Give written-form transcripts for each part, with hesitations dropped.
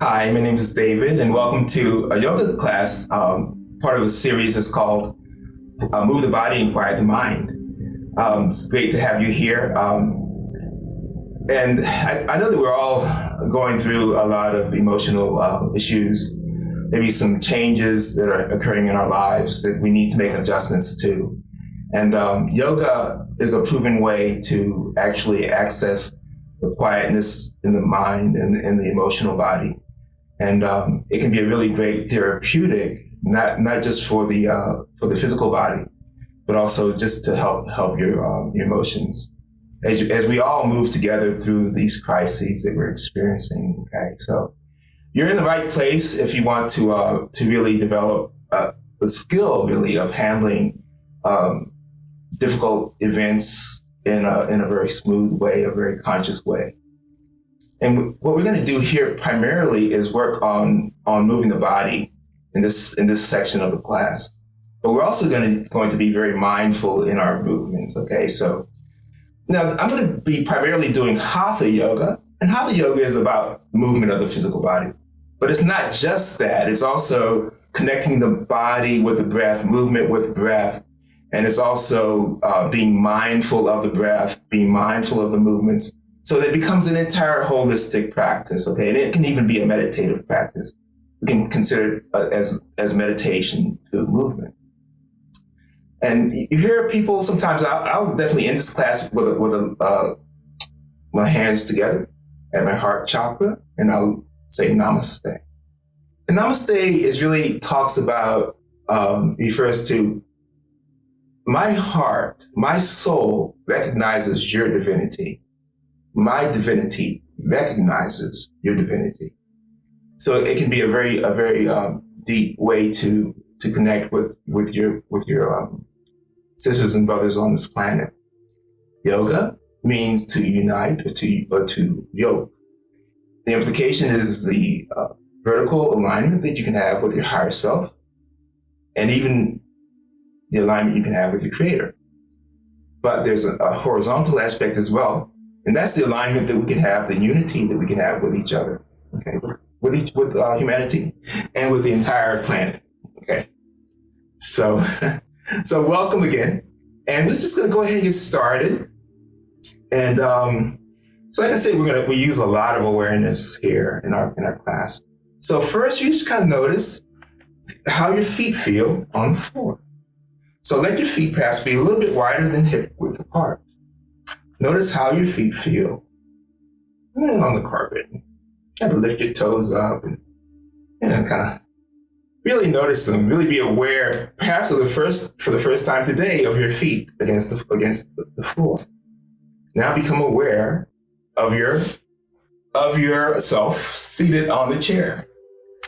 Hi, my name is David, and welcome to a yoga class. Part of a series is called Move the Body and Quiet the Mind. It's great to have you here. And I know that we're all going through a lot of emotional issues, maybe some changes that are occurring in our lives that we need to make adjustments to. And yoga is a proven way to actually access the quietness in the mind and in the emotional body. And it can be a really great therapeutic, not just for the physical body, but also just to help your emotions as we all move together through these crises that we're experiencing. Okay, so you're in the right place if you want to really develop the skill really of handling difficult events in a very smooth way, a very conscious way. And what we're going to do here primarily is work on moving the body in this section of the class. But we're also going to be very mindful in our movements. Okay, so now I'm going to be primarily doing hatha yoga, and hatha yoga is about movement of the physical body. But it's not just that; it's also connecting the body with the breath, movement with breath, and it's also being mindful of the breath, being mindful of the movements. So it becomes an entire holistic practice, okay? And it can even be a meditative practice. We can consider it as meditation through movement. And you hear people sometimes, I'll definitely end this class with my hands together at my heart chakra, and I'll say namaste. And namaste talks about, refers to my heart, my soul recognizes your divinity. My divinity recognizes your divinity. So it can be a very deep way to connect with your sisters and brothers on this planet. Yoga means to unite or to yoke. The implication is the vertical alignment that you can have with your higher self, and even the alignment you can have with your creator. But there's a horizontal aspect as well. And that's the alignment that we can have, the unity that we can have with each other, okay, with humanity and with the entire planet, okay. So welcome again, and we're just going to go ahead and get started. And so, like I said, we use a lot of awareness here in our class. So first, you just kind of notice how your feet feel on the floor. So let your feet perhaps be a little bit wider than hip width apart. Notice how your feet feel on the carpet. Kind of lift your toes up and kind of really notice them. Really be aware, perhaps for the first time today, of your feet against the floor. Now become aware of yourself seated on the chair.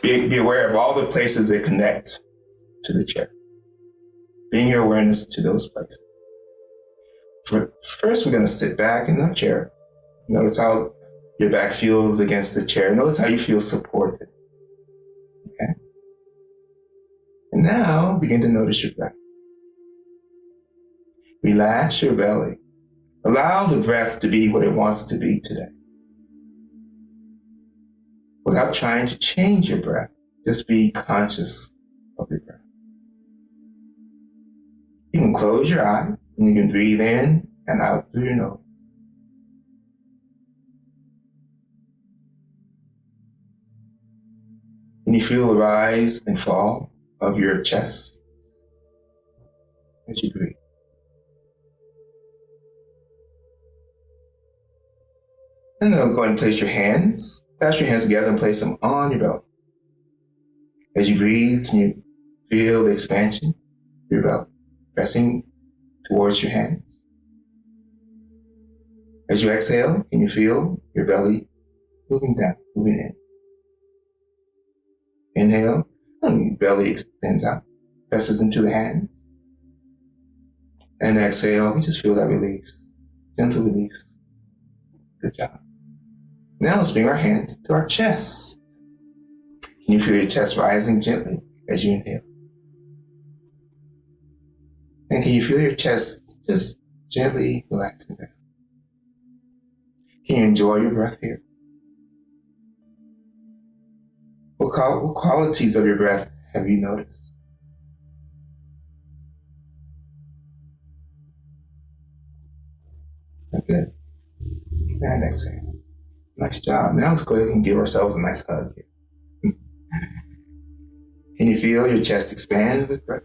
Be aware of all the places that connect to the chair. Bring your awareness to those places. First, we're going to sit back in the chair. Notice how your back feels against the chair. Notice how you feel supported. Okay? And now, begin to notice your breath. Relax your belly. Allow the breath to be what it wants to be today. Without trying to change your breath, just be conscious of your breath. You can close your eyes and you can breathe in and out through your nose. Can you feel the rise and fall of your chest as you breathe? And then go ahead and place your hands, clasp your hands together and place them on your belly. As you breathe, can you feel the expansion of your belly? Pressing towards your hands. As you exhale, can you feel your belly moving down, moving in? Inhale, and your belly extends out, presses into the hands. And exhale, you just feel that release, gentle release. Good job. Now let's bring our hands to our chest. Can you feel your chest rising gently as you inhale? And can you feel your chest just gently relaxing down? Can you enjoy your breath here? What qualities of your breath have you noticed? Okay. And exhale. Nice job. Now let's go ahead and give ourselves a nice hug here. Can you feel your chest expand with breath?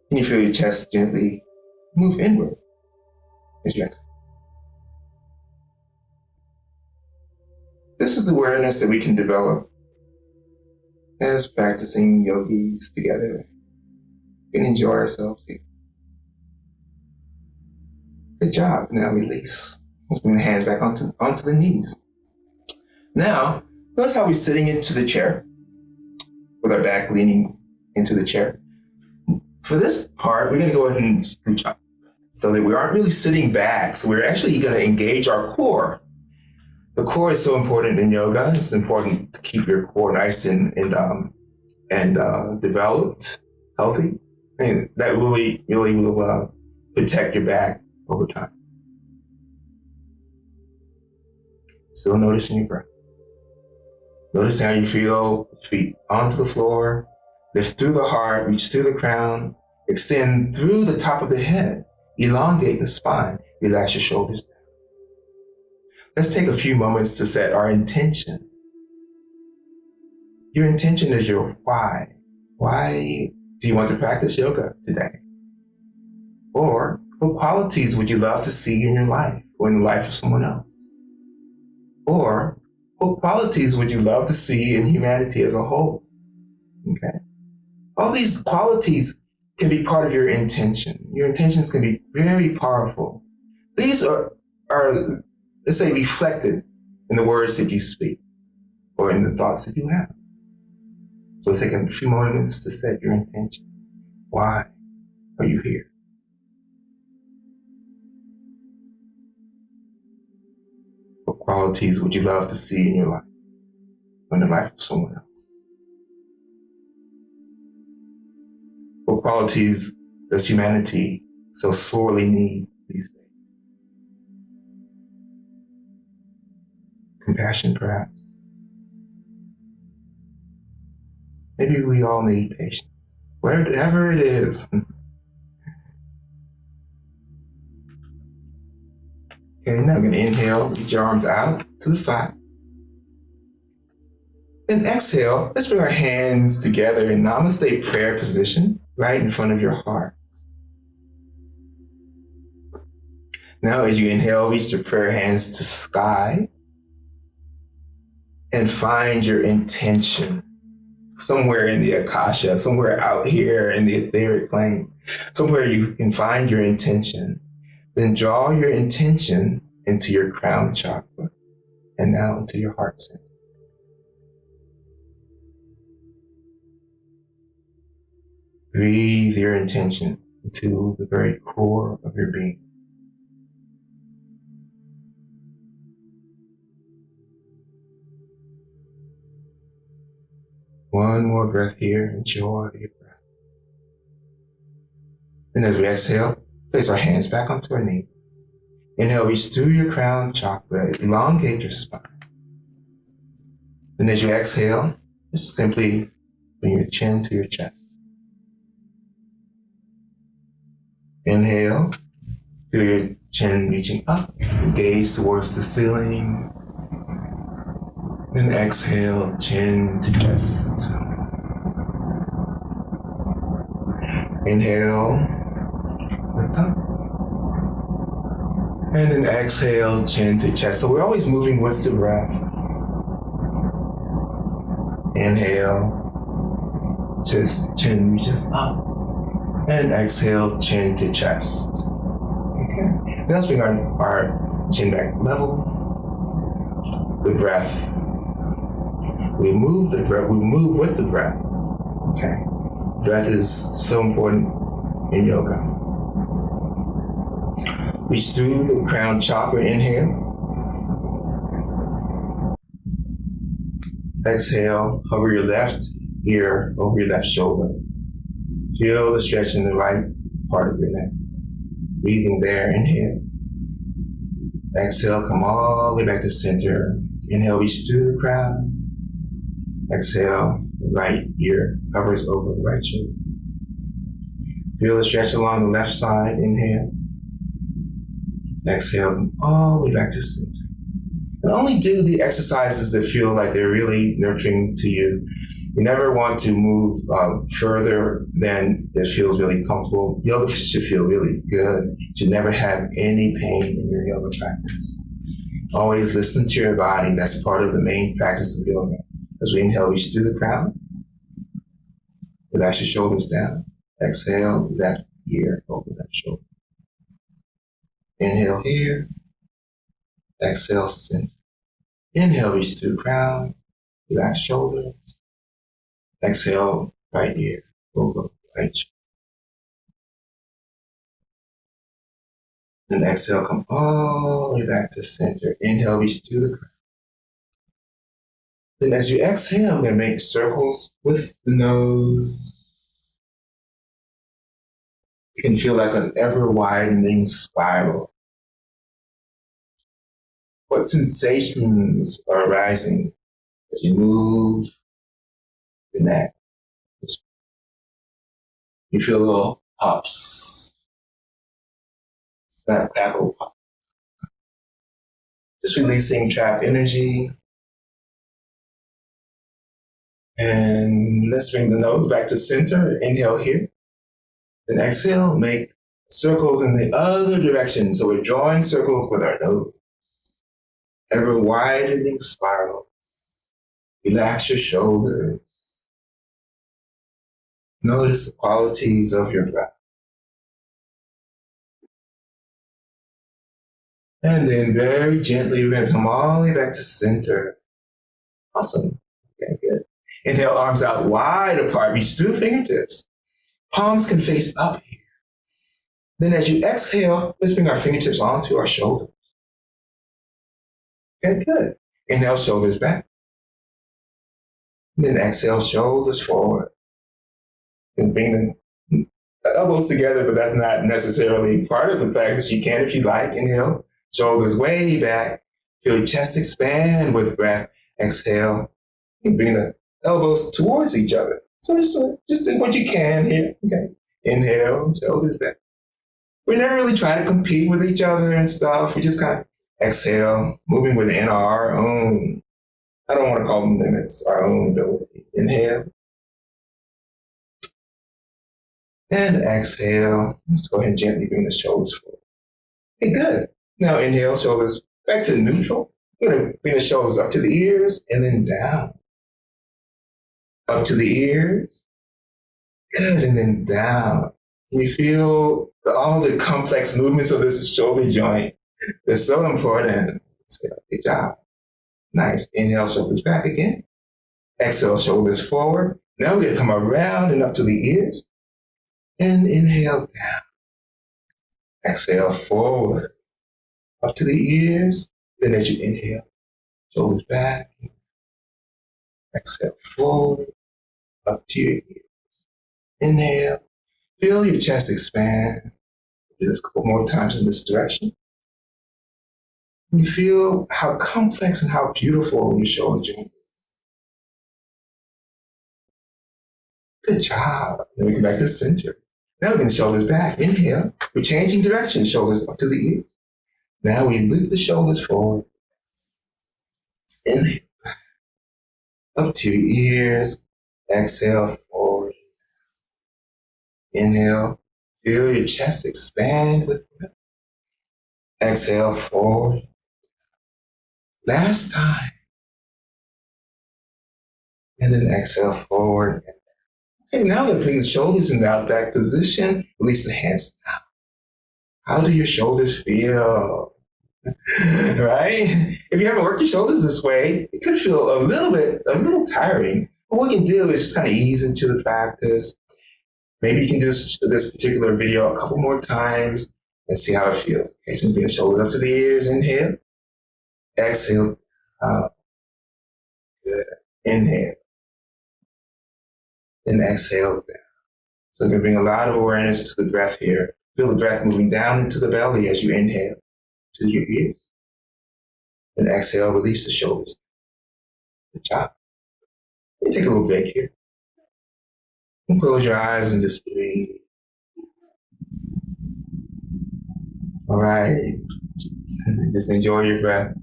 Can you feel your chest gently move inward as you exhale? This is the awareness that we can develop as practicing yogis together. We can enjoy ourselves here. Good job. Now release. Let's bring the hands back onto the knees. Now, notice how we're sitting into the chair with our back leaning into the chair. For this part, we're going to go ahead and scooch up so that we aren't really sitting back. So we're actually going to engage our core. The core is so important in yoga. It's important to keep your core nice and developed, healthy. And that really will protect your back over time. Still noticing your breath. Notice how you feel, feet onto the floor, lift through the heart, reach through the crown, extend through the top of the head, elongate the spine, relax your shoulders down. Let's take a few moments to set our intention. Your intention is your why. Why do you want to practice yoga today? Or what qualities would you love to see in your life or in the life of someone else? Or what qualities would you love to see in humanity as a whole? Okay. All these qualities can be part of your intention. Your intentions can be very powerful. These are let's say, reflected in the words that you speak or in the thoughts that you have. So take a few moments to set your intention. Why are you here? What qualities would you love to see in your life or in the life of someone else? What qualities does humanity so sorely need these days? Compassion, perhaps. Maybe we all need patience. Whatever it is. Okay, now I'm going to inhale, reach your arms out to the side. Then exhale, let's bring our hands together in Namaste prayer position, right in front of your heart. Now as you inhale, reach your prayer hands to sky and find your intention somewhere in the Akasha, somewhere out here in the etheric plane, somewhere you can find your intention. Then draw your intention into your crown chakra and now into your heart center. Breathe your intention into the very core of your being. One more breath here. Enjoy your breath. Then as we exhale, place our hands back onto our knees. Inhale, reach through your crown chakra, elongate your spine. Then as you exhale, just simply bring your chin to your chest. Inhale, feel your chin reaching up, gaze towards the ceiling. Then exhale, chin to chest. Inhale, lift up. And then exhale, chin to chest. So we're always moving with the breath. Inhale, just chin reaches up. And exhale, chin to chest. Okay. Let's bring our chin back level. The breath. We move the breath. We move with the breath. Okay. Breath is so important in yoga. Reach through the crown chakra. Inhale. Exhale. Hover your left ear over your left shoulder. Feel the stretch in the right part of your neck. Breathing there. Inhale. Exhale. Come all the way back to center. Inhale, reach through the crown. Exhale, the right ear hovers over the right shoulder. Feel the stretch along the left side. Inhale. Exhale, come all the way back to center. And only do the exercises that feel like they're really nurturing to you. You never want to move further than it feels really comfortable. Yoga should feel really good. You should never have any pain in your yoga practice. Always listen to your body. That's part of the main practice of yoga. As we inhale, reach through the crown. Relax your shoulders down. Exhale, left ear over left shoulder. Inhale here. Exhale, center. Inhale, reach through the crown. Relax shoulders. Exhale, right ear over right shoulder. Then exhale, come all the way back to center. Inhale, reach through the crown. Then as you exhale, then make circles with the nose. It can feel like an ever-widening spiral. What sensations are arising as you move the neck? You feel little pops. Snap, crackle, pop. Just releasing trapped energy. And let's bring the nose back to center. Inhale here. Then exhale, make circles in the other direction. So we're drawing circles with our nose. Ever widening spiral. Relax your shoulders. Notice the qualities of your breath. And then very gently, we're going to come all the way back to center. Awesome. Okay, good. Inhale, arms out wide apart. Reach through fingertips. Palms can face up here. Then as you exhale, let's bring our fingertips onto our shoulders. Okay, good. Inhale, shoulders back. Then exhale, shoulders forward. Then bring the elbows together, but that's not necessarily part of the practice. You can if you like. Inhale, shoulders way back. Feel your chest expand with breath. Exhale, and bring the elbows towards each other. So just do what you can here. Okay. Inhale, shoulders back. We never really try to compete with each other and stuff. We just kind of exhale, moving within our own, I don't want to call them limits, our own abilities. Inhale. And exhale. Let's go ahead and gently bring the shoulders forward. Okay, good. Now inhale, shoulders back to neutral. We're going to bring the shoulders up to the ears and then down. Up to the ears. Good, and then down. Can you feel all the complex movements of this shoulder joint? They're so important. Good job. Nice. Inhale, shoulders back again. Exhale, shoulders forward. Now we're going to come around and up to the ears. And inhale down. Exhale forward. Up to the ears. Then as you inhale, shoulders back. Exhale forward. Up to your ears. Inhale. Feel your chest expand. Do this a couple more times in this direction. You feel how complex and how beautiful your shoulder joint is. Good job. Then we come back to center. Now we bring the shoulders back. Inhale. We're changing direction. Shoulders up to the ears. Now we lift the shoulders forward. Inhale. Up to your ears. Exhale forward. Inhale. Feel your chest expand with breath. Exhale forward. Last time. And then exhale forward. Okay, now we're putting the shoulders in the out back position. Release the hands down. How do your shoulders feel? Right? If you haven't worked your shoulders this way, it could feel a little tiring. But what we can do is just kind of ease into the practice. Maybe you can do this particular video a couple more times and see how it feels. Okay, so bring the shoulders up to the ears. Inhale. Exhale. Good. Inhale. Then exhale down. So you can bring a lot of awareness to the breath here. Feel the breath moving down into the belly as you inhale to your ears. Then exhale, release the shoulders. Good job. Let me take a little break here. And close your eyes and just breathe. All right. Just enjoy your breath.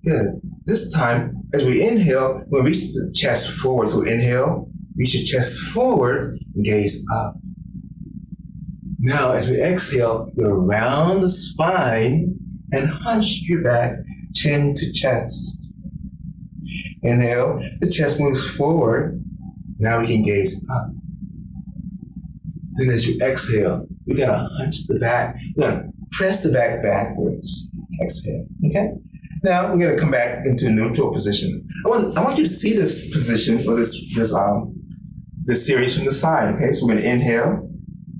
Good. This time, as we inhale, we'll reach the chest forward. So inhale, reach your chest forward, and gaze up. Now, as we exhale, go around the spine and hunch your back, chin to chest. Inhale, the chest moves forward. Now we can gaze up. Then as you exhale, we're gonna hunch the back. We're gonna press the back backwards. Exhale, okay? Now we're gonna come back into neutral position. I want you to see this position for this series from the side, okay? So we're gonna inhale.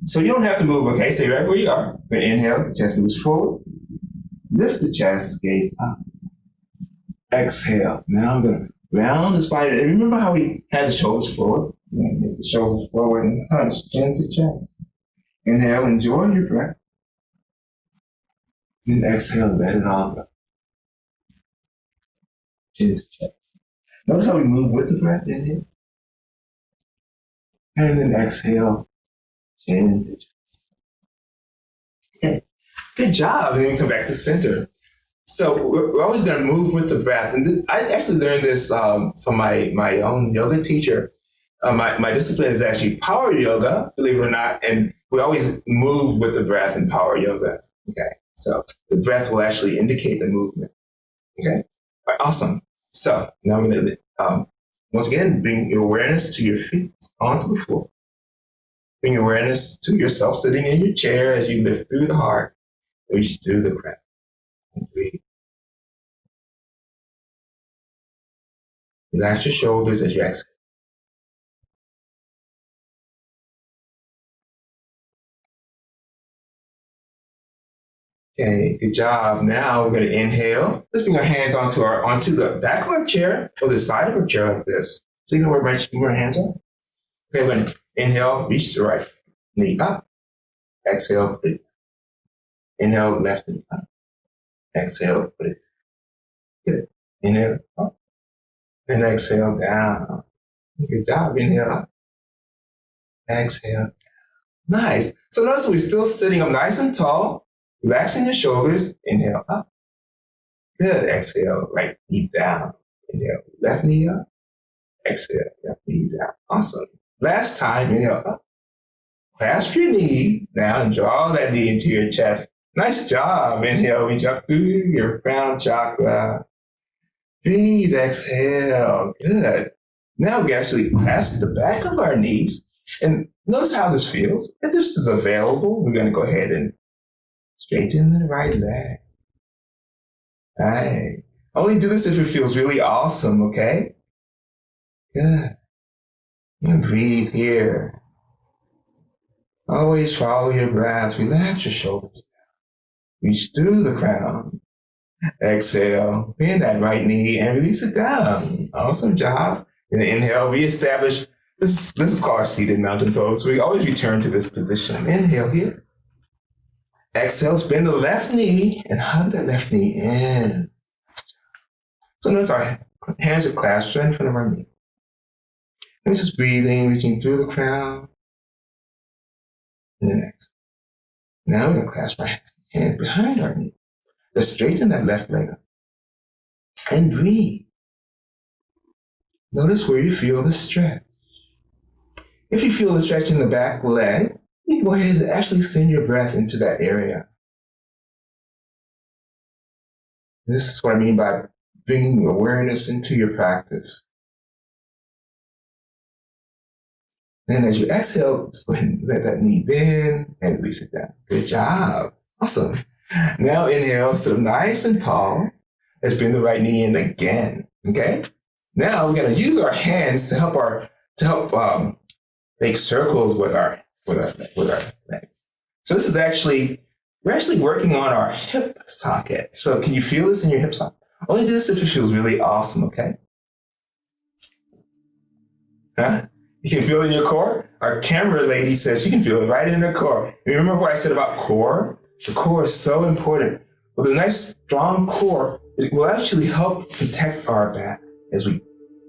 So you don't have to move, okay? Stay right where you are. We're gonna inhale, the chest moves forward. Lift the chest, gaze up. Exhale. Now I'm gonna round the spine. And remember how we had the shoulders forward? We're gonna make the shoulders forward and hunch, chin to chest. Inhale, enjoy your breath. Then exhale, let it all go. Chin to chest. Notice how we move with the breath. Inhale. And then exhale, chin to chest. Okay, good job. Then we come back to center. So we're always going to move with the breath. And I actually learned this from my own yoga teacher. My discipline is actually power yoga, believe it or not. And we always move with the breath in power yoga. Okay, so the breath will actually indicate the movement. Okay, all right, awesome. So now I'm going to, once again, bring your awareness to your feet onto the floor. Bring awareness to yourself sitting in your chair as you lift through the heart, reach through the crown. And breathe. Relax your shoulders as you exhale. Okay, good job. Now we're going to inhale. Let's bring our hands onto the back of our chair or the side of our chair like this. So you know where our hands are? Okay, we're going to inhale, reach the right knee up. Exhale, put it down. Inhale, left knee up. Exhale, put it down. Good. Inhale, up. And exhale, down. Good job. Inhale, up. Exhale, down. Nice. So notice we're still sitting up nice and tall. Relaxing your shoulders. Inhale, up. Good. Exhale, right knee down. Inhale, left knee up. Exhale, left knee down. Awesome. Last time, inhale, up. Clasp your knee down and draw that knee into your chest. Nice job. Inhale, reach up through your crown chakra. Breathe, exhale. Good. Now we actually clasp the back of our knees. And notice how this feels. If this is available, we're going to go ahead and straighten the right leg. Right. Only do this if it feels really awesome, okay? Good. And breathe here. Always follow your breath. Relax your shoulders down. Reach through the crown. Exhale. Bend that right knee and release it down. Awesome job. And inhale, reestablish. This is called our seated mountain pose. We always return to this position. Inhale here. Exhale, bend the left knee and hug that left knee in. So notice our hands are clasped right in front of our knee. And just breathing, reaching through the crown. And then exhale. Now we're going to clasp our hands behind our knee. Let's straighten that left leg up. And breathe. Notice where you feel the stretch. If you feel the stretch in the back leg, you can go ahead and actually send your breath into that area. This is what I mean by bringing awareness into your practice. Then as you exhale, just go ahead and let that knee bend and release it down. Good job. Awesome. Now inhale, sit up nice and tall. Let's bring the right knee in again. Okay? Now we're going to use our hands to help make circles with our leg. So this is we're actually working on our hip socket. So can you feel this in your hip socket? Only do this if it feels really awesome, okay? Huh? You can feel it in your core? Our camera lady says you can feel it right in her core. Remember what I said about core? The core is so important. With a nice strong core, it will actually help protect our back as we,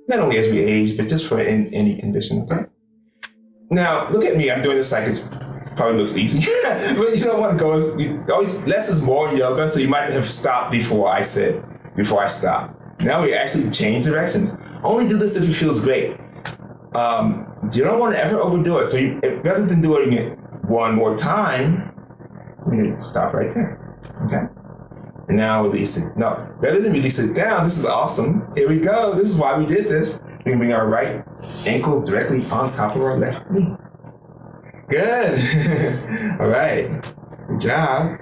not only as we age, but just for any condition, okay? Now, look at me. I'm doing this like it probably looks easy, but you don't want to go, less is more in yoga, so you might have stopped before I stopped. Now we actually change directions. Only do this if it feels great. You don't want to ever overdo it. So rather than doing it one more time, you stop right there, okay? And now release it. No, rather than release it down, this is awesome. Here we go. This is why we did this. We can bring our right ankle directly on top of our left knee. Good. All right. Good job.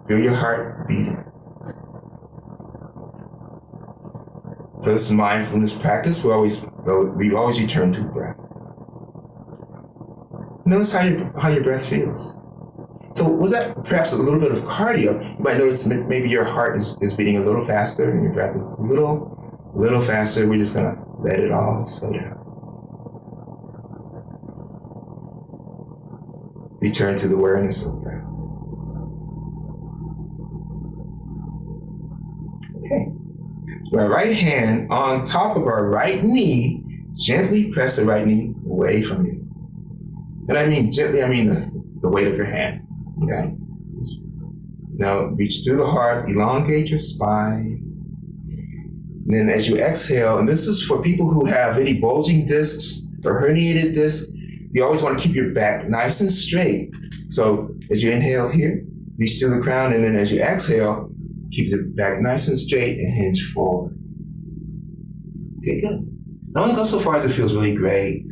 Feel your heart beating. So this is mindfulness practice. We always return to the breath. Notice how your breath feels. So was that perhaps a little bit of cardio? You might notice maybe your heart is beating a little faster and your breath is a little faster. We're just gonna let it all slow down. Return to the awareness of the breath. Okay. My right hand on top of our right knee, gently press the right knee away from you. And I mean gently, I mean the weight of your hand. Okay. Now reach through the heart, elongate your spine. And then as you exhale, and this is for people who have any bulging discs or herniated discs, you always want to keep your back nice and straight. So as you inhale here, reach through the crown, and then as you exhale, keep your back nice and straight and hinge forward. Okay, good. Now only go so far as it feels really great.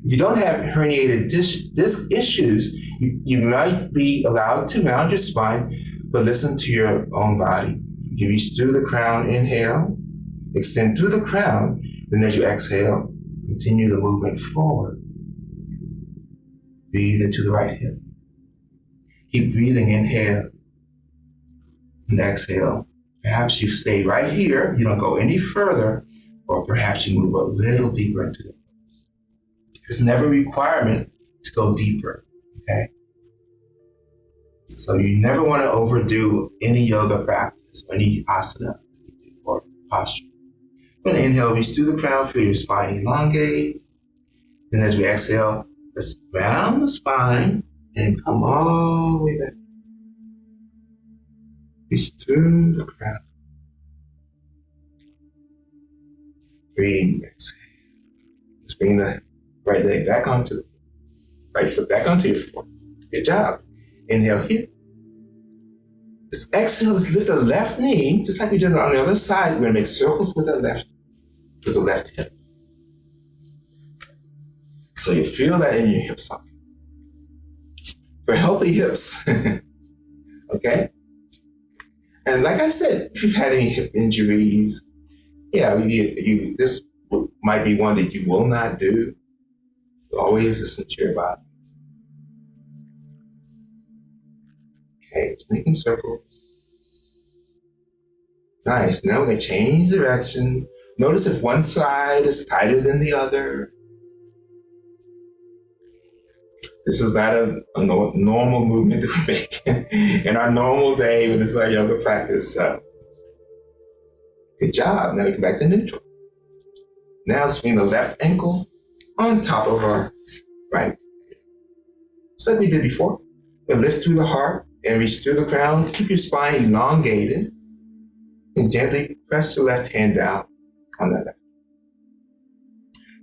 If you don't have herniated disc issues, you might be allowed to round your spine, but listen to your own body. You reach through the crown, inhale, extend through the crown, then as you exhale, continue the movement forward. Breathe into the right hip. Keep breathing, inhale, and exhale. Perhaps you stay right here, you don't go any further, or perhaps you move a little deeper into the pose. There's never a requirement to go deeper, okay? So you never want to overdo any yoga practice, or any asana, or posture. When inhale, reach through the crown, feel your spine elongate. Then as we exhale, let's round the spine and come all the way back. Reach through the crown. Breathe, exhale. Just bring the right leg back onto the right foot back onto your floor. Good job. Inhale here. Let's exhale, let's lift the left knee, just like we did on the other side. We're gonna make circles with the left hip. So you feel that in your hip socket. For healthy hips, okay? And like I said, if you've had any hip injuries, this might be one that you will not do. So always listen to your body. Okay, just making circles. Nice, now we're gonna change directions. Notice if one side is tighter than the other. This is not a normal movement that we make in our normal day when this is our yoga practice. So, good job. Now we come back to neutral. Now let's bring the left ankle on top of our right. Just like we did before. We'll lift through the heart and reach through the crown. Keep your spine elongated and gently press your left hand down on that left.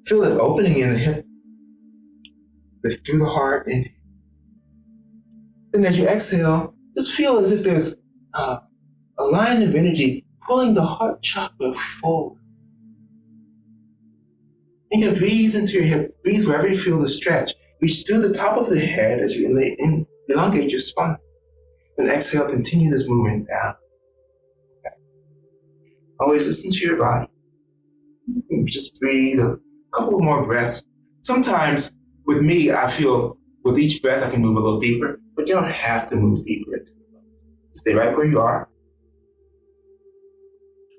Feel an opening in the hip. Lift through the heart, and then as you exhale, just feel as if there's a line of energy pulling the heart chakra forward. You can breathe into your hip, breathe wherever you feel the stretch. Reach through the top of the head as you elongate your spine. Then exhale, continue this movement down. Okay. Always listen to your body. Just breathe a couple more breaths. Sometimes, with me, I feel with each breath I can move a little deeper, but you don't have to move deeper into the pose. Stay right where you are.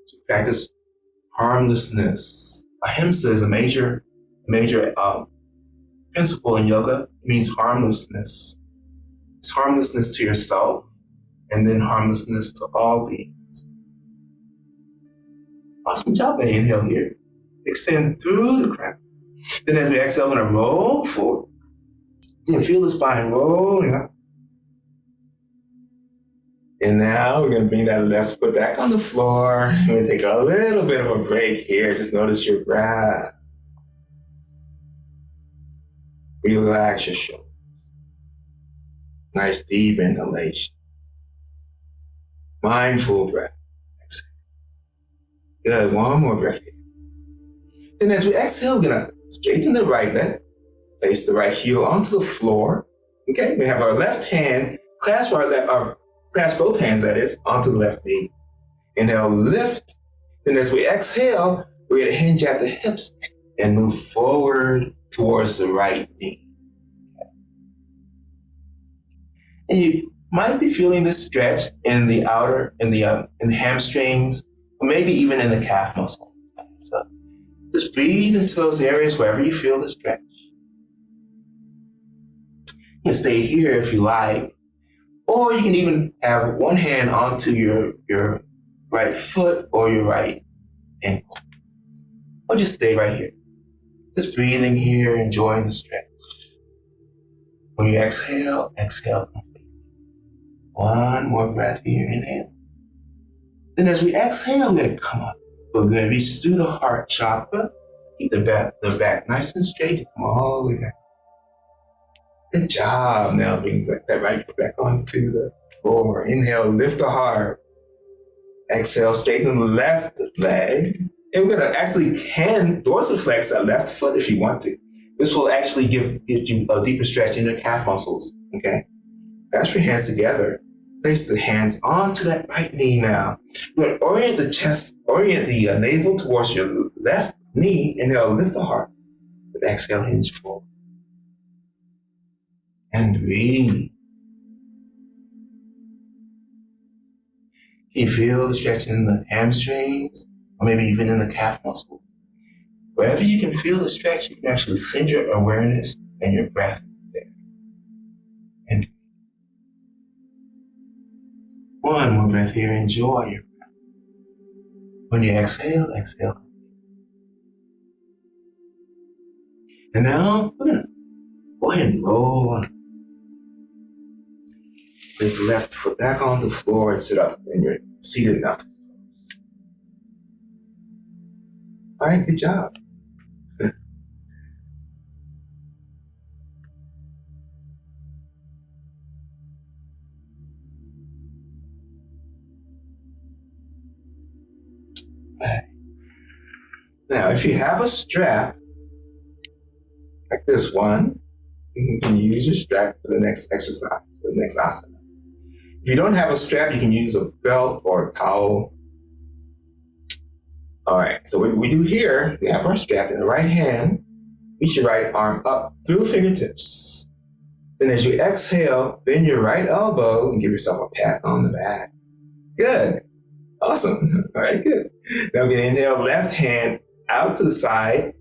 So practice harmlessness. Ahimsa is a major principle in yoga. It means harmlessness. It's harmlessness to yourself and then harmlessness to all beings. Awesome job. And inhale here. Extend through the crown. Then as we exhale, I'm going to roll forward. You can feel the spine rolling up. And now we're going to bring that left foot back on the floor. We're going to take a little bit of a break here. Just notice your breath. Relax your shoulders. Nice deep inhalation. Mindful breath. Exhale. Good. One more breath here. Then as we exhale, we're going to straighten the right leg. Place the right heel onto the floor. Okay, we have our left hand, clasp both hands, that is, onto the left knee. Inhale, lift. Then as we exhale, we're going to hinge at the hips and move forward towards the right knee. Okay. And you might be feeling this stretch in the hamstrings, or maybe even in the calf muscle. So just breathe into those areas wherever you feel the stretch. You can stay here if you like, or you can even have one hand onto your right foot or your right ankle, or just stay right here. Just breathing here, enjoying the stretch. When you exhale, exhale completely. One more breath here, inhale. Then as we exhale, we're going to come up. We're going to reach through the heart chakra, keep the back nice and straight, and come all the way back. Good job. Now bring that right foot back onto the floor. Inhale, lift the heart. Exhale, straighten the left leg. And we're going to actually dorsiflex that left foot if you want to. This will actually give you a deeper stretch in the calf muscles. Okay? Clasp your hands together. Place the hands onto that right knee now. We're going to orient the navel towards your left knee. Inhale, lift the heart. With exhale, hinge forward. And breathe. Can you feel the stretch in the hamstrings, or maybe even in the calf muscles? Wherever you can feel the stretch, you can actually send your awareness and your breath there. And one more breath here. Enjoy your breath. When you exhale, exhale. And now we're going to go ahead and roll on. Place the left foot back on the floor and sit up, and you're seated now. All right, good job. Right. Now, if you have a strap, like this one, you can use your strap for the next exercise, the next asana. If you don't have a strap, you can use a belt or a towel. All right, so what we do here, we have our strap in the right hand. Reach your right arm up through the fingertips. Then as you exhale, bend your right elbow and give yourself a pat on the back. Good. Awesome. All right, good. Now we're going to inhale, left hand out to the side,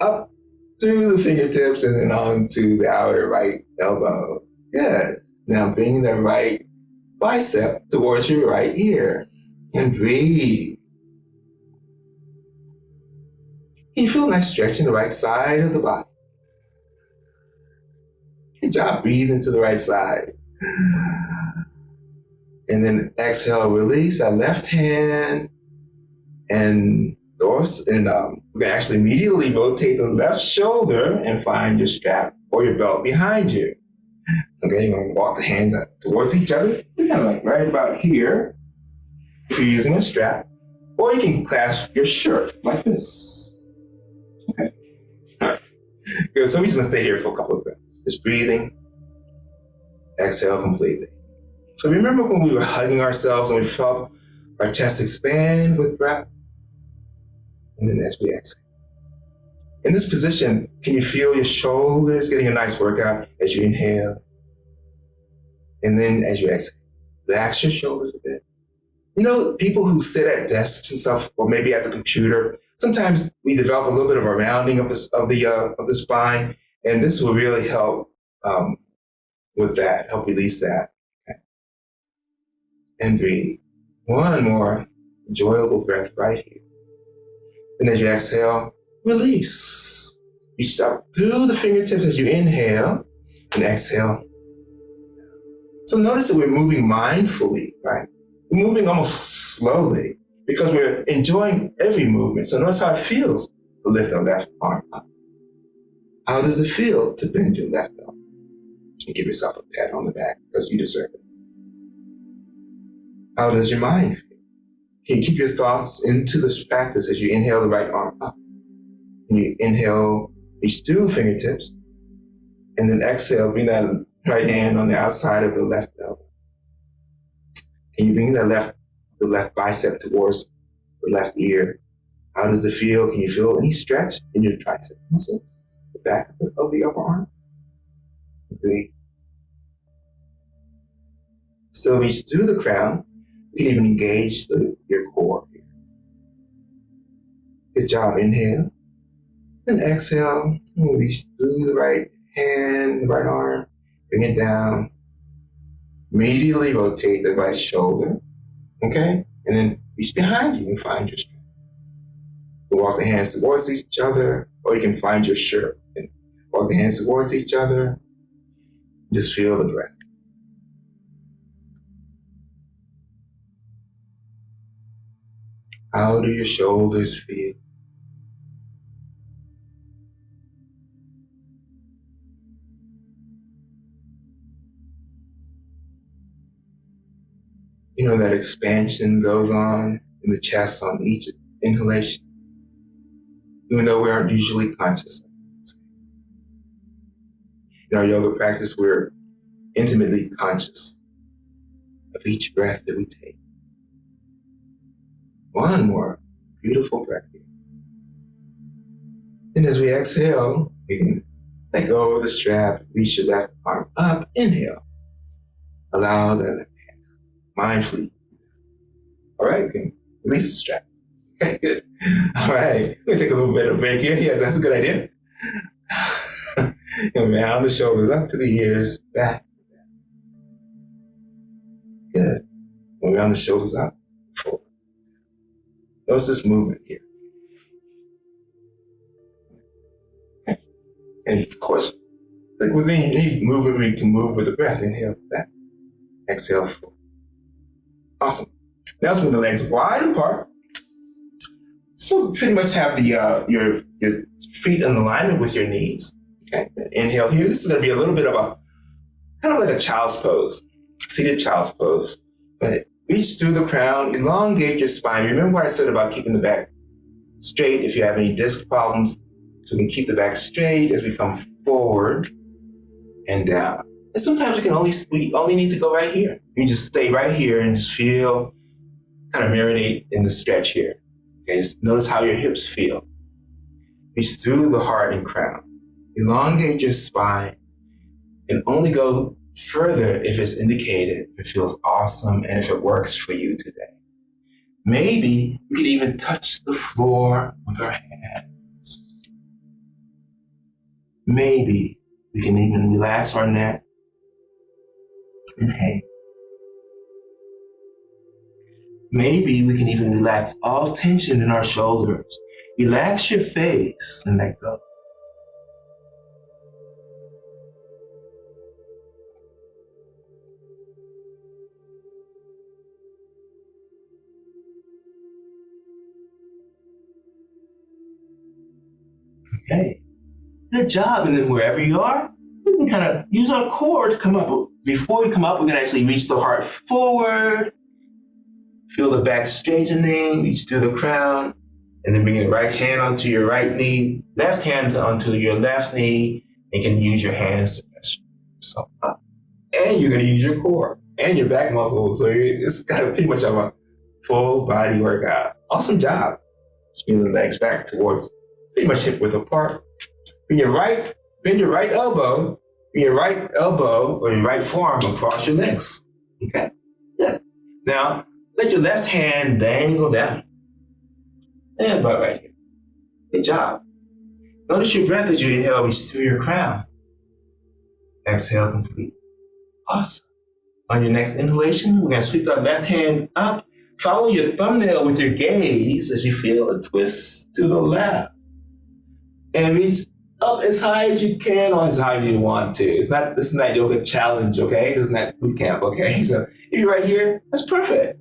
up through the fingertips, and then on to the outer right elbow. Good. Now bring the right bicep towards your right ear and breathe. Can you feel a nice stretch in the right side of the body? Good job. Breathe into the right side. And then exhale, release that left hand and we're going to actually immediately rotate the left shoulder and find your strap or your belt behind you. Okay, you're going to walk the hands out towards each other, kind of like right about here if you're using a strap. Or you can clasp your shirt like this. Okay. All right. Good. So we're just going to stay here for a couple of breaths. Just breathing. Exhale completely. So remember when we were hugging ourselves and we felt our chest expand with breath? And then as we exhale. In this position, can you feel your shoulders getting a nice workout as you inhale? And then as you exhale, relax your shoulders a bit. You know, people who sit at desks and stuff, or maybe at the computer, sometimes we develop a little bit of a rounding of the spine, and this will really help with that. Help release that. Okay. And breathe. One more enjoyable breath right here. And as you exhale, release. Reach up through the fingertips as you inhale and exhale. So notice that we're moving mindfully, right? We're moving almost slowly because we're enjoying every movement. So notice how it feels to lift our left arm up. How does it feel to bend your left arm? And give yourself a pat on the back because you deserve it. How does your mind feel? Can you keep your thoughts into this practice as you inhale the right arm up? And you inhale, reach through the fingertips, and then exhale, bring that right hand on the outside of the left elbow. Can you bring the left bicep towards the left ear? How does it feel? Can you feel any stretch in your tricep muscle, the back of the upper arm? Breathe. Still reach through the crown. You can even engage your core here. Good job. Inhale. And exhale. And reach through the right hand, the right arm. Bring it down. Immediately rotate the right shoulder. Okay? And then reach behind you and find your strength. You can walk the hands towards each other, or you can find your shirt and walk the hands towards each other. Just feel the breath. How do your shoulders feel? You know that expansion goes on in the chest on each inhalation, even though we aren't usually conscious. In our yoga practice, we're intimately conscious of each breath that we take. One more beautiful breath here. And as we exhale, we can let go of the strap, reach your left arm up, inhale. Allow the left hand mindfully. All right, we can release the strap. Okay, good. All right, we're going to take a little bit of a break here. Yeah, that's a good idea. And round the shoulders up to the ears, back. Good. And round the shoulders up, forward. Notice this movement here. Okay. And of course, within any movement, we can move with the breath. Inhale, back. Exhale, forward. Awesome. Now let's move the legs wide apart. So pretty much have the your feet in alignment with your knees. Okay. Inhale here. This is going to be a little bit of a kind of like a child's pose, seated child's pose. But reach through the crown, elongate your spine. Remember what I said about keeping the back straight if you have any disc problems. So we can keep the back straight as we come forward and down. And sometimes we only need to go right here. You just stay right here and just feel, kind of marinate in the stretch here. Okay, just notice how your hips feel. Reach through the heart and crown. Elongate your spine and only go further if it's indicated, if it feels awesome, and if it works for you today. Maybe we could even touch the floor with our hands. Maybe we can even relax our neck and hang. Maybe we can even relax all tension in our shoulders. Relax your face and let go. Okay, good job. And then wherever you are, we can kind of use our core to come up. Before we come up, we can actually reach the heart forward. Feel the back straightening, reach through the crown, and then bring your right hand onto your right knee, left hand onto your left knee, and you can use your hands to press yourself up. And you're going to use your core and your back muscles. So it's kind of pretty much of a full body workout. Awesome job. Spin the legs back towards pretty much hip width apart. Bend your right elbow or your right forearm across your legs. Okay? Good. Now, let your left hand dangle down. And about right here. Good job. Notice your breath as you inhale, reach through your crown. Exhale complete. Awesome. On your next inhalation, we're going to sweep that left hand up. Follow your thumbnail with your gaze as you feel a twist to the left. And reach up as high as you can or as high as you want to. This is not yoga challenge, okay? This is not boot camp, okay? So if you're right here, that's perfect.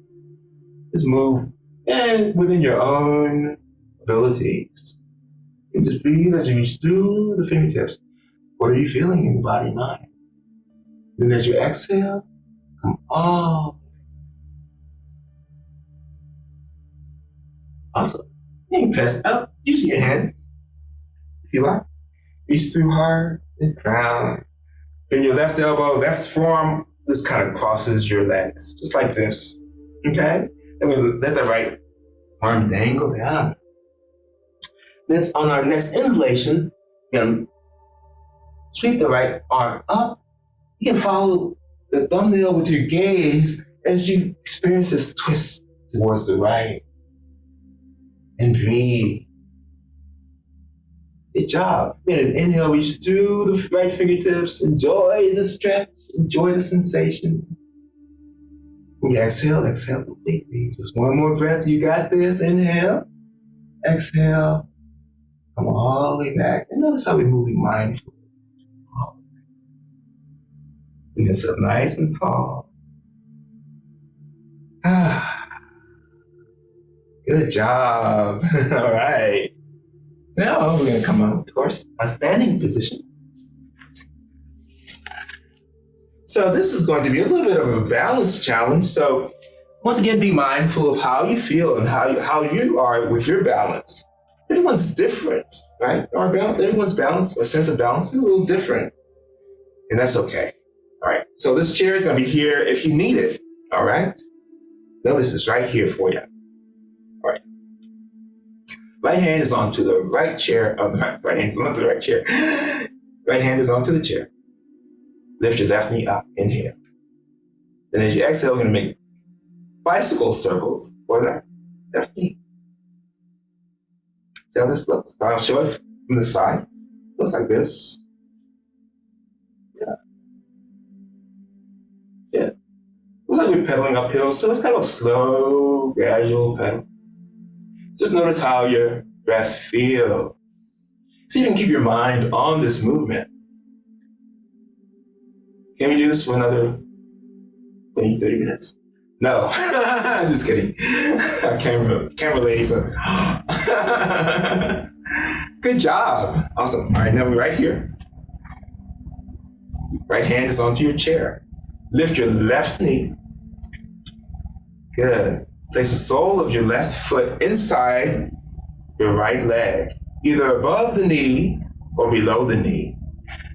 Just move and within your own abilities. And just breathe as you reach through the fingertips. What are you feeling in the body and mind? Then as you exhale, come all. Awesome. You can press up using your hands if you like. Reach through hard and down. Then your left elbow, left forearm, this kind of crosses your legs, just like this. Okay? And we let the right arm dangle down. Then on our next inhalation, you can sweep the right arm up. You can follow the thumbnail with your gaze as you experience this twist towards the right. And breathe. Good job. And inhale, reach through the right fingertips. Enjoy the stretch. Enjoy the sensations. When you exhale completely. Just one more breath. You got this. Inhale. Exhale. Come all the way back. And notice how we're moving mindfully. And it's up nice and tall. Good job. All right. Now we're going to come out to our standing position. So this is going to be a little bit of a balance challenge. So once again, be mindful of how you feel and how you are with your balance. Everyone's different, right? Everyone's balance, a sense of balance is a little different. And that's okay. All right. So this chair is going to be here if you need it. All right. Notice it's right here for you. All right. Right hand is onto the right chair. Right hand is onto the right chair. Right hand is onto the chair. Lift your left knee up. Inhale. Then as you exhale, we're going to make bicycle circles for that left knee. See how this looks? I'll show it from the side. Looks like this. Yeah. Looks like we're pedaling uphill, so it's kind of a slow, gradual pedal. Just notice how your breath feels. See if you can keep your mind on this movement. Can we do this for another 20, 30 minutes? No, I'm just kidding. Camera ladies. Good job. Awesome. All right, now we're right here. Right hand is onto your chair. Lift your left knee. Good. Place the sole of your left foot inside your right leg, either above the knee or below the knee.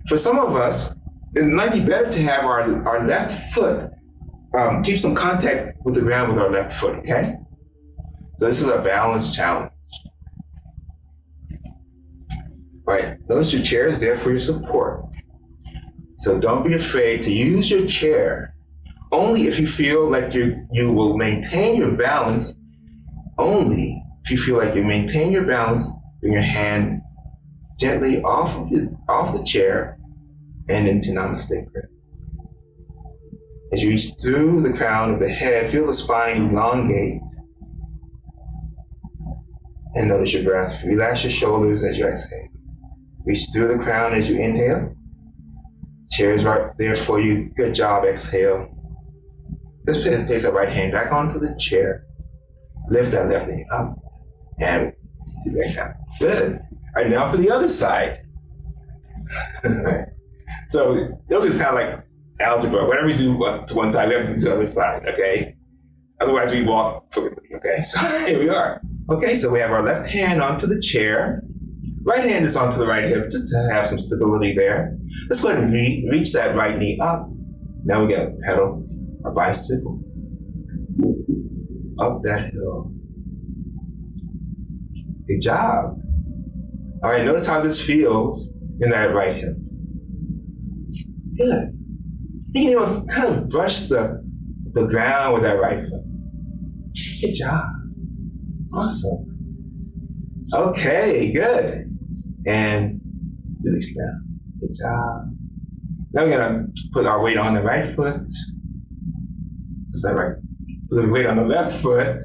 For some of us, it might be better to have our left foot keep some contact with the ground with our left foot, okay? So this is a balance challenge. All right, notice your chair is there for your support. So don't be afraid to use your chair only if you feel like you will maintain your balance. Only if you feel like you maintain your balance, bring your hand gently off the chair and into Namaste grip. As you reach through the crown of the head, feel the spine elongate. And notice your breath. Relax your shoulders as you exhale. Reach through the crown as you inhale. Chair is right there for you. Good job, exhale. Let's place that right hand back onto the chair. Lift that left knee up. And sit back down. Good. All right, now for the other side. So yoga is kind of like algebra. Whatever we do to one side, we have to do to the other side, okay? Otherwise, we walk quickly, okay? So here we are. Okay, so we have our left hand onto the chair. Right hand is onto the right hip, just to have some stability there. Let's go ahead and reach that right knee up. Now we got to pedal our bicycle up that hill. Good job. All right, notice how this feels in that right hip. Good. You can even kind of brush the ground with that right foot. Good job. Awesome. Okay, good. And release down. Good job. Now we're gonna put our weight on the right foot. Is that right? Put the weight on the left foot.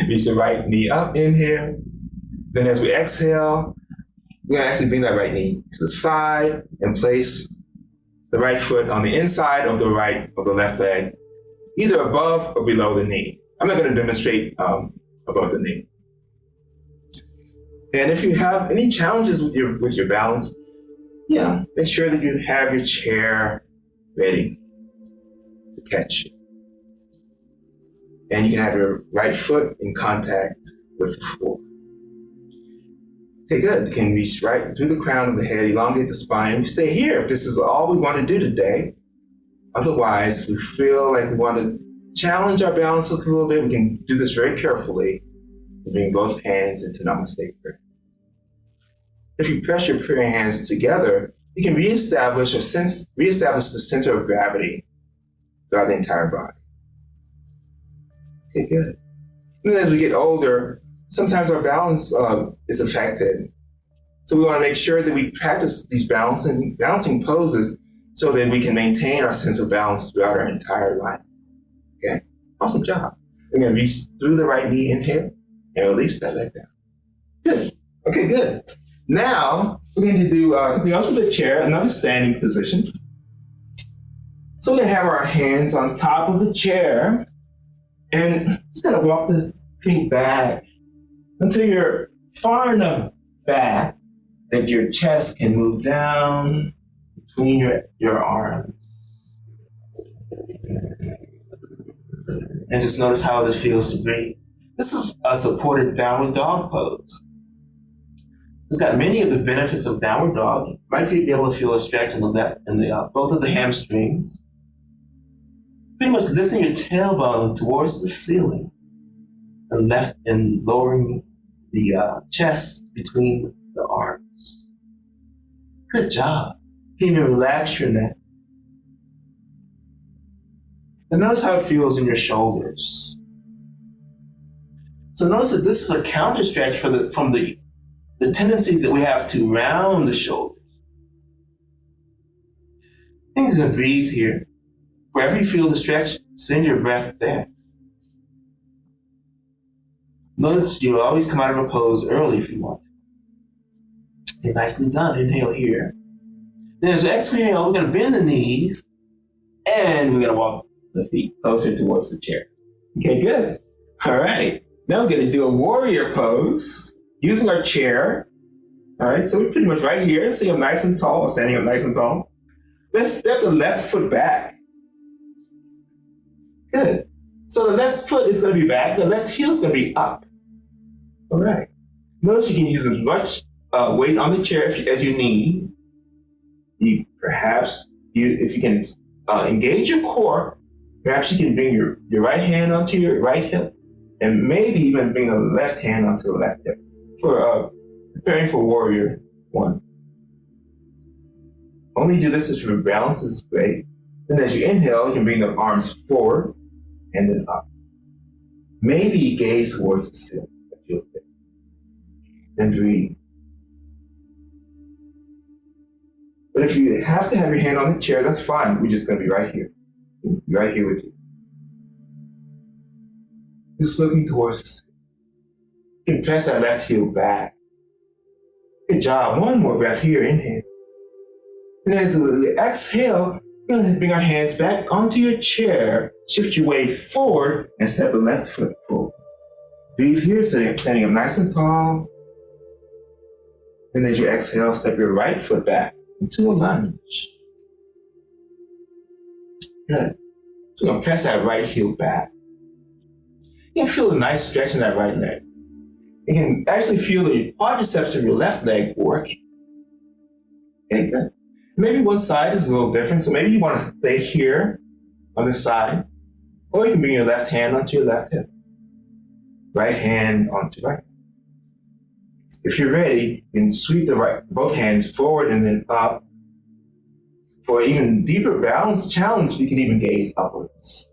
Reach the right knee up, inhale. Then as we exhale, we're gonna actually bring that right knee to the side and place the right foot on the inside of the left leg, either above or below the knee. I'm not gonna demonstrate above the knee. And if you have any challenges with your balance, make sure that you have your chair ready to catch you. And you can have your right foot in contact with the floor. Okay, good. You can reach right through the crown of the head, elongate the spine. We stay here if this is all we want to do today. Otherwise, if we feel like we want to challenge our balances a little bit, we can do this very carefully. Bring both hands into Namaste prayer. If you press your prayer hands together, you can reestablish the center of gravity throughout the entire body. Okay, good. And then as we get older, sometimes our balance is affected. So we want to make sure that we practice these balancing poses so that we can maintain our sense of balance throughout our entire life. Okay, awesome job. We're going to reach through the right knee, inhale, and release that leg down. Good. Okay, good. Now, we're going to do something else with the chair, another standing position. So we're going to have our hands on top of the chair, and just going to walk the feet back until you're far enough back that your chest can move down between your arms. And just notice how this feels to breathe. This is a supported downward dog pose. It's got many of the benefits of downward dog. You might be able to feel a stretch in the left and both of the hamstrings. Pretty much lifting your tailbone towards the ceiling and lowering the chest between the arms. Good job. You can even relax your neck. And notice how it feels in your shoulders. So notice that this is a counter stretch from the tendency that we have to round the shoulders. And you're going to breathe here. Wherever you feel the stretch, send your breath there. Notice you'll always come out of a pose early if you want. Okay, nicely done. Inhale here. Then as we exhale, we're going to bend the knees and we're going to walk the feet closer towards the chair. Okay, good. All right. Now we're going to do a warrior pose using our chair. All right, so we're pretty much right here, sitting up nice and tall, or standing up nice and tall. Let's step the left foot back. Good. So the left foot is going to be back, the left heel is going to be up. All right. Notice you can use as much weight on the chair as you need. If you can engage your core, perhaps you can bring your right hand onto your right hip, and maybe even bring the left hand onto the left hip for preparing for warrior one. Only do this if your balance is great. Then as you inhale, you can bring the arms forward and then up. Maybe gaze towards the ceiling. That feels good. Then breathe. But if you have to have your hand on the chair, that's fine. We're just going to be right here. Right here with you. Just looking towards the ceiling. You can press that left heel back. Good job. One more breath here. Inhale. And as we exhale, we're going to bring our hands back onto your chair. Shift your weight forward and step the left foot forward. Breathe here, standing up nice and tall. Then as you exhale, step your right foot back into a lunge. Good. So you're going to press that right heel back. You can feel a nice stretch in that right leg. You can actually feel the quadriceps of your left leg working. Okay, good. Maybe one side is a little different, so maybe you want to stay here on this side, or you can bring your left hand onto your left hip. Right hand onto right. If you're ready, you can sweep both hands forward and then up. For an even deeper balance challenge, you can even gaze upwards.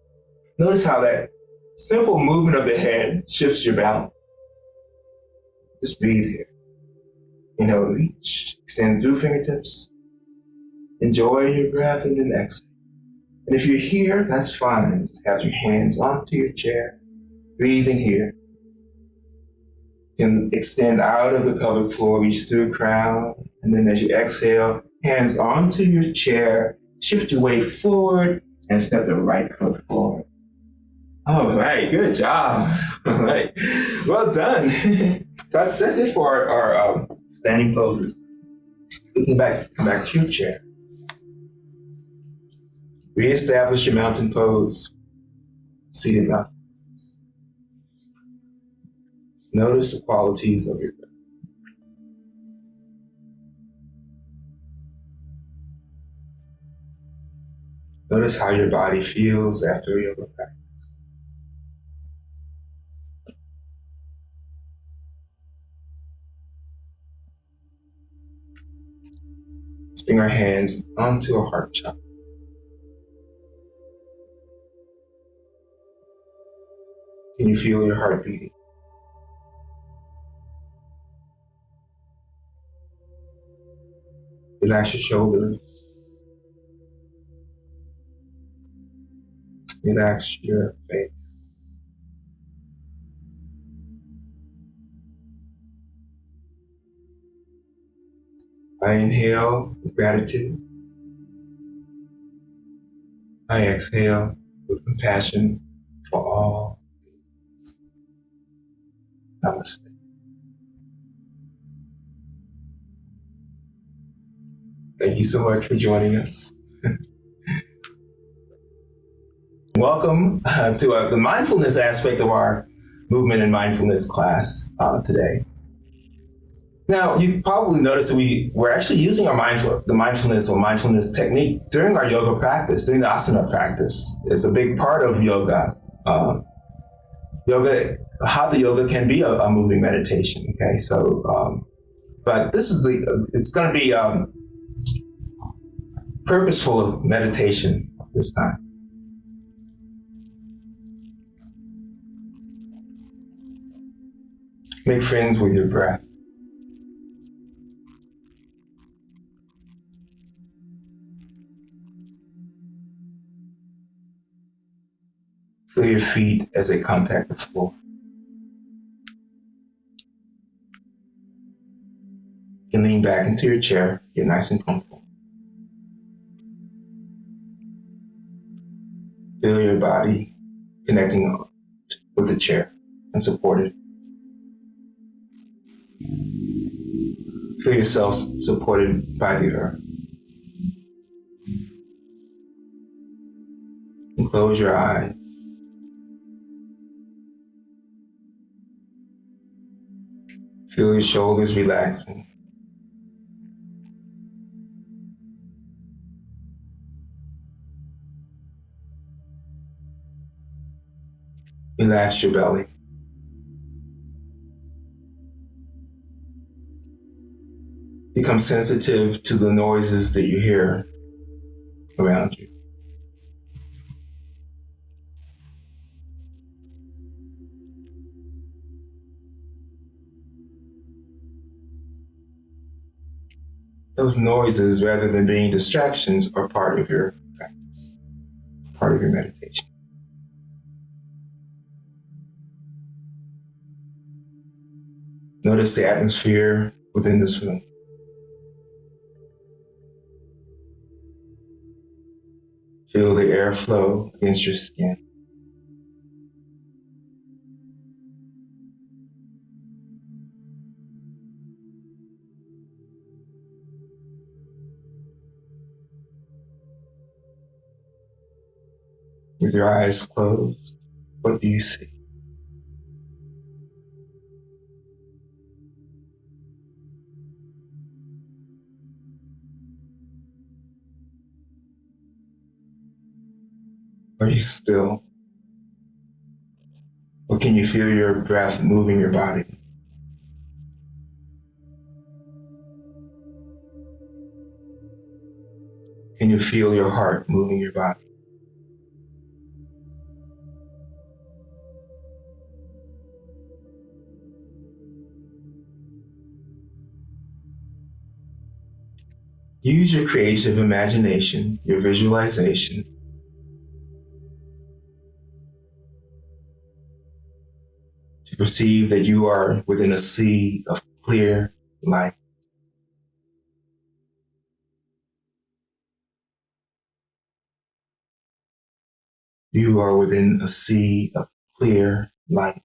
Notice how that simple movement of the head shifts your balance. Just breathe here. Inhale, reach, extend through fingertips. Enjoy your breath and then exhale. And if you're here, that's fine. Just have your hands onto your chair, breathing here. You can extend out of the pelvic floor, reach through the crown, and then as you exhale, hands onto your chair, shift your weight forward, and step the right foot forward. All right, good job. All right, well done. That's it for our standing poses. Looking back, come back to your chair. Reestablish your mountain pose, seated up. Notice the qualities of your breath. Notice how your body feels after yoga practice. Let's bring our hands onto a heart chakra. Can you feel your heart beating? Relax your shoulders. Relax your face. I inhale with gratitude. I exhale with compassion for all. Namaste. Thank you so much for joining us. Welcome to the mindfulness aspect of our movement and mindfulness class today. Now, you probably noticed that we're actually using the mindfulness technique during our yoga practice, during the asana practice. It's a big part of yoga. How the yoga can be a moving meditation. Okay, so but it's going to be purposeful meditation this time. Make friends with your breath. Feel your feet as they contact the floor. You can lean back into your chair, get nice and comfortable. Feel your body connecting with the chair and supported. Feel yourself supported by the earth. And close your eyes. Feel your shoulders relaxing. Relax your belly. Become sensitive to the noises that you hear around you. Those noises, rather than being distractions, are part of your practice, part of your meditation. Notice the atmosphere within this room. Feel the airflow against your skin. With your eyes closed, what do you see? Are you still? Or can you feel your breath moving your body? Can you feel your heart moving your body? Use your creative imagination, your visualization, to perceive that you are within a sea of clear light. You are within a sea of clear light.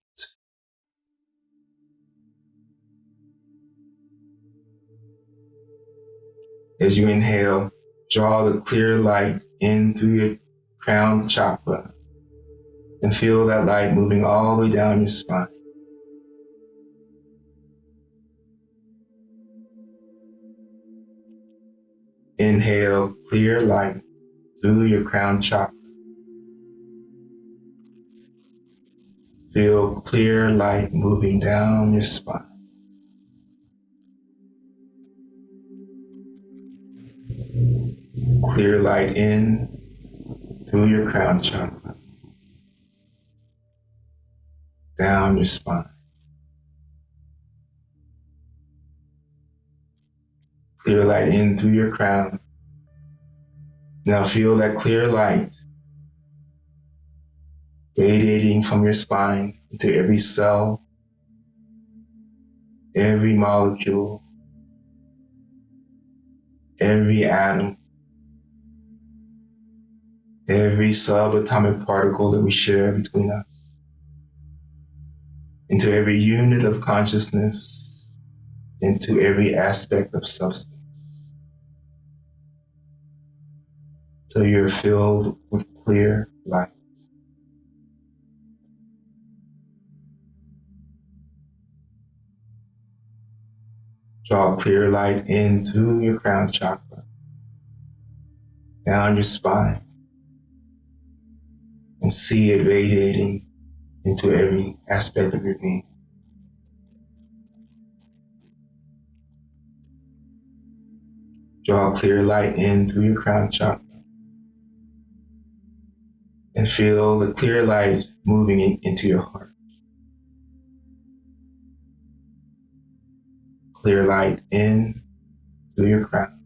As you inhale, draw the clear light in through your crown chakra and feel that light moving all the way down your spine. Inhale clear light through your crown chakra. Feel clear light moving down your spine. Clear light in through your crown chakra, down your spine. Clear light in through your crown. Now feel that clear light radiating from your spine into every cell, every molecule, every atom, every subatomic particle that we share between us, into every unit of consciousness, into every aspect of substance. So you're filled with clear light. Draw clear light in through your crown chakra, down your spine, and see it radiating into every aspect of your being. Draw clear light in through your crown chakra and feel the clear light moving into your heart. Clear light in through your crown.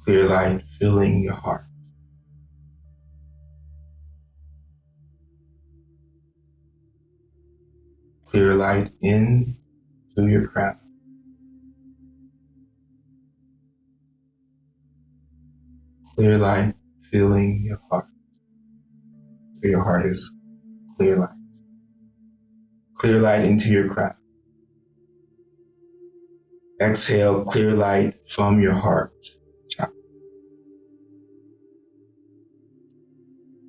Clear light filling your heart. Clear light in through your crown. Clear light filling your heart. So your heart is clear light. Clear light into your crown. Exhale clear light from your heart chakra.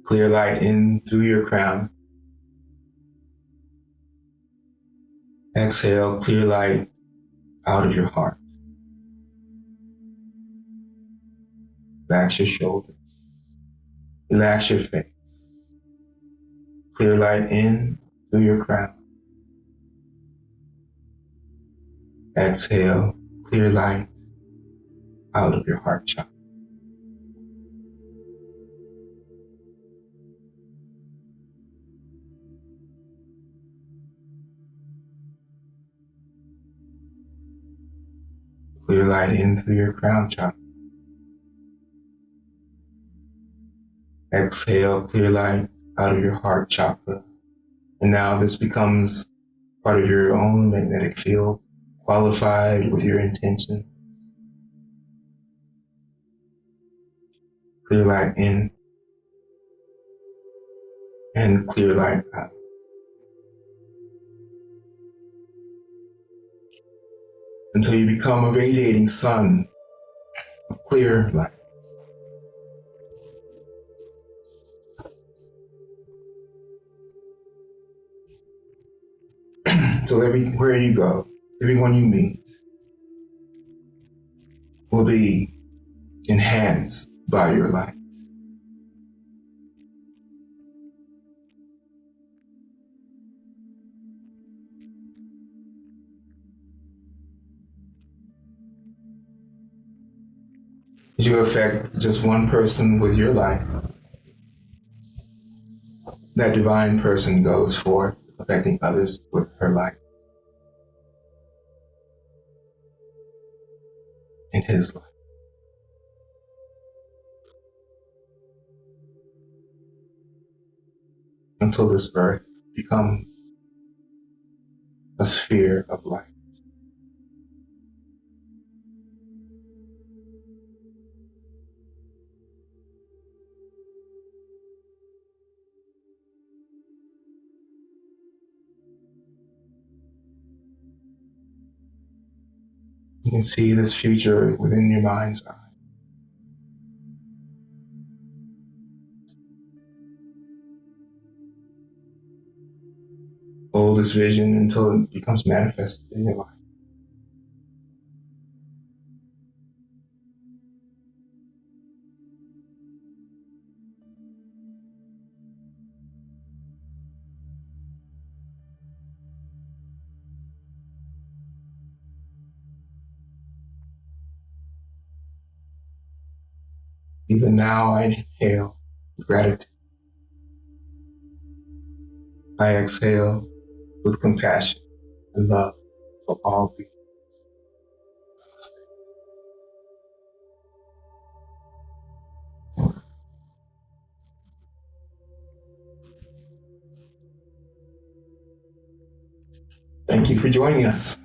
Clear light in through your crown. Exhale clear light out of your heart. Relax your shoulders. Relax your face. Clear light in through your crown. Exhale clear light out of your heart chakra. Clear light in through your crown chakra. Exhale clear light out of your heart chakra. And now this becomes part of your own magnetic field, qualified with your intention. Clear light in and clear light out. Until you become a radiating sun of clear light. So everywhere you go, everyone you meet will be enhanced by your light. As you affect just one person with your light, that divine person goes forth, affecting others with her light. in his life. Until this earth becomes a sphere of light. You can see this future within your mind's eye. Hold this vision until it becomes manifested in your life. Even now, I inhale with gratitude. I exhale with compassion and love for all beings. Thank you for joining us.